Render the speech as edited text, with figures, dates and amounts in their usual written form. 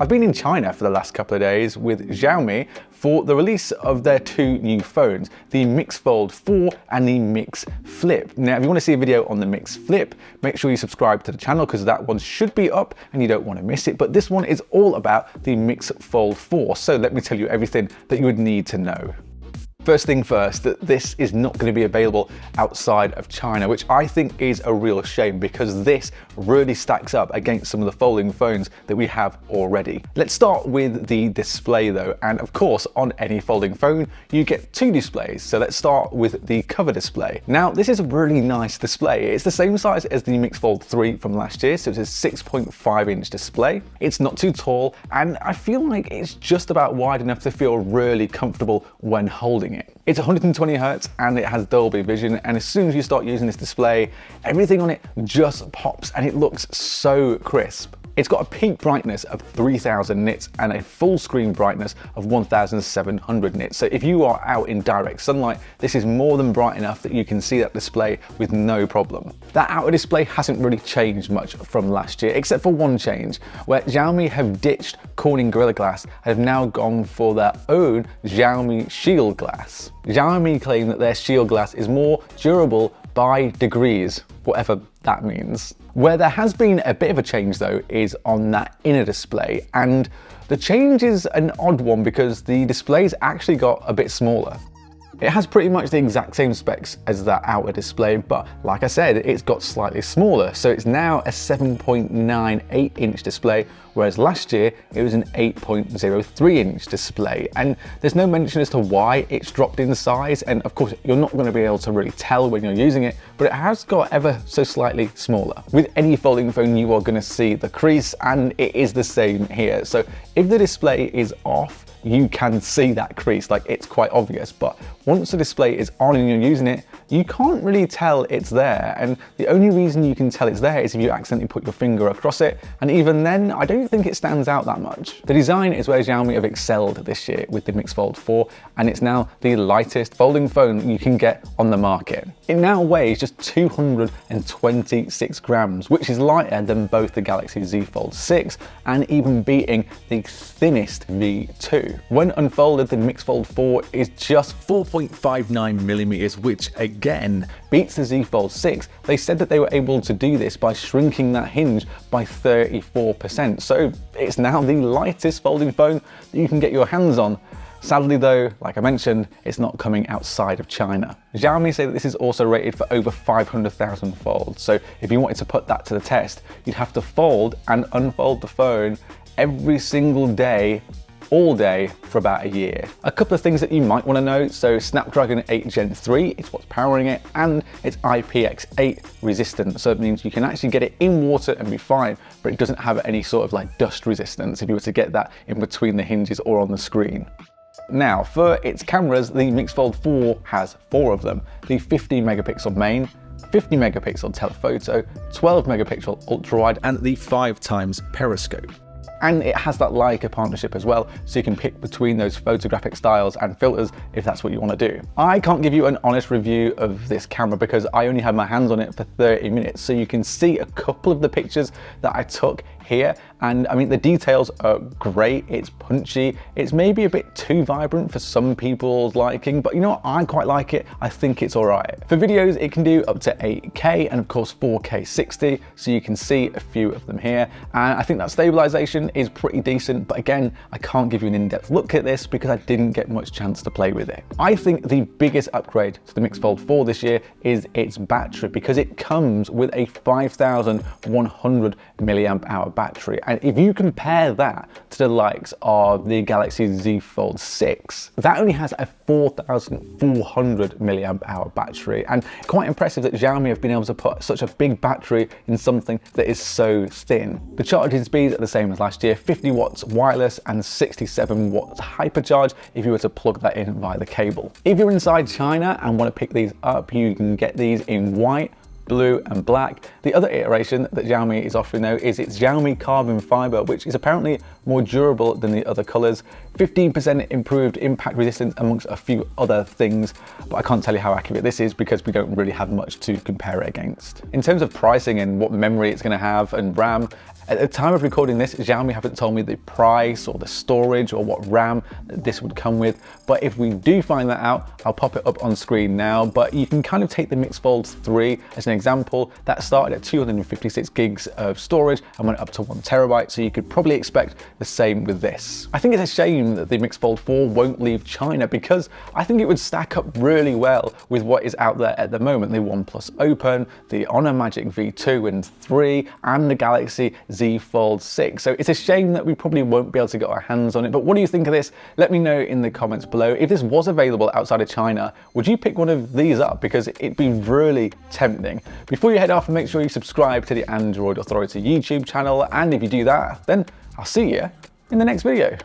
I've been in China for the last couple of days with Xiaomi for the release of their two new phones, the Mix Fold 4 and the Mix Flip. Now, if you want to see a video on the Mix Flip, make sure you subscribe to the channel because that one should be up and you don't want to miss it. But this one is all about the Mix Fold 4. So let me tell you everything that you would need to know. First thing first, that this is not going to be available outside of China, which I think is a real shame because this really stacks up against some of the folding phones that we have already. Let's start with the display though, and of course on any folding phone you get two displays. So let's start with the cover display. Now this is a really nice display. It's the same size as the Mix Fold 3 from last year, so it's a 6.5-inch display. It's not too tall and I feel like it's just about wide enough to feel really comfortable when holding it. It's 120 Hz and it has Dolby Vision, and as soon as you start using this display, everything on it just pops and it looks so crisp. It's got a peak brightness of 3000 nits and a full screen brightness of 1700 nits. So if you are out in direct sunlight, this is more than bright enough that you can see that display with no problem. That outer display hasn't really changed much from last year, except for one change, where Xiaomi have ditched Corning Gorilla Glass and have now gone for their own Xiaomi Shield Glass. Xiaomi claim that their Shield Glass is more durable by degrees, whatever that means. Where there has been a bit of a change though is on that inner display, and the change is an odd one because the display's actually got a bit smaller. It has pretty much the exact same specs as that outer display, but like I said, it's got slightly smaller. So it's now a 7.98-inch display, whereas last year it was an 8.03-inch display. And there's no mention as to why it's dropped in size. And of course, you're not going to be able to really tell when you're using it, but it has got ever so slightly smaller. With any folding phone, you are going to see the crease, and it is the same here. So if the display is off, you can see that crease, like it's quite obvious, but once the display is on and you're using it, you can't really tell it's there. And the only reason you can tell it's there is if you accidentally put your finger across it. And even then, I don't think it stands out that much. The design is where Xiaomi have excelled this year with the Mix Fold 4, and it's now the lightest folding phone you can get on the market. It now weighs just 226 grams, which is lighter than both the Galaxy Z Fold 6 and even beating the thinnest V2. When unfolded, the Mix Fold 4 is just 4.59 millimeters, which again beats the Z Fold 6. They said that they were able to do this by shrinking that hinge by 34%. So it's now the lightest folding phone that you can get your hands on. Sadly though, like I mentioned, it's not coming outside of China. Xiaomi say that this is also rated for over 500,000 folds. So if you wanted to put that to the test, you'd have to fold and unfold the phone every single day, all day for about a year. A couple of things that you might want to know. So Snapdragon 8 Gen 3 is what's powering it, and it's IPX8 resistant. So it means you can actually get it in water and be fine, but it doesn't have any sort of like dust resistance if you were to get that in between the hinges or on the screen. Now for its cameras, the Mix Fold 4 has 4 of them. The 50 megapixel main, 50 megapixel telephoto, 12 megapixel ultra wide, and the 5x periscope. And it has that Leica partnership as well, so you can pick between those photographic styles and filters if that's what you want to do. I can't give you an honest review of this camera because I only had my hands on it for 30 minutes, so you can see a couple of the pictures that I took here, and I mean the details are great. It's punchy, it's maybe a bit too vibrant for some people's liking, but you know what, I quite like it. I think it's all right. For videos it can do up to 8K and of course 4K 60, so you can see a few of them here, and I think that stabilization is pretty decent, but again, I can't give you an in-depth look at this because I didn't get much chance to play with it. I think the biggest upgrade to the Mix Fold 4 this year is its battery, because it comes with a 5100 milliamp hour battery, and if you compare that to the likes of the Galaxy Z Fold 6, that only has a 4400 milliamp hour battery, and quite impressive that Xiaomi have been able to put such a big battery in something that is so thin. The charging speeds are the same as last year, 50 watts wireless and 67 watts hypercharge if you were to plug that in via the cable. If you're inside China and want to pick these up, you can get these in white, blue and black. The other iteration that Xiaomi is offering though is its Xiaomi Carbon Fiber, which is apparently more durable than the other colors, 15% improved impact resistance amongst a few other things, but I can't tell you how accurate this is because we don't really have much to compare it against. In terms of pricing and what memory it's going to have and RAM, at the time of recording this, Xiaomi haven't told me the price or the storage or what RAM this would come with, but if we do find that out, I'll pop it up on screen now. But you can kind of take the Mix Fold 3 as an example. That started at 256 gigs of storage and went up to 1 terabyte, so you could probably expect the same with this. I think it's a shame that the Mix Fold 4 won't leave China because I think it would stack up really well with what is out there at the moment, the OnePlus Open, the Honor Magic V2 and 3, and the Galaxy Z Fold 6. So it's a shame that we probably won't be able to get our hands on it, but what do you think of this? Let me know in the comments below. If this was available outside of China, would you pick one of these up? Because it'd be really tempting. Before you head off, make sure you subscribe to the Android Authority YouTube channel, and if you do that, then I'll see you in the next video.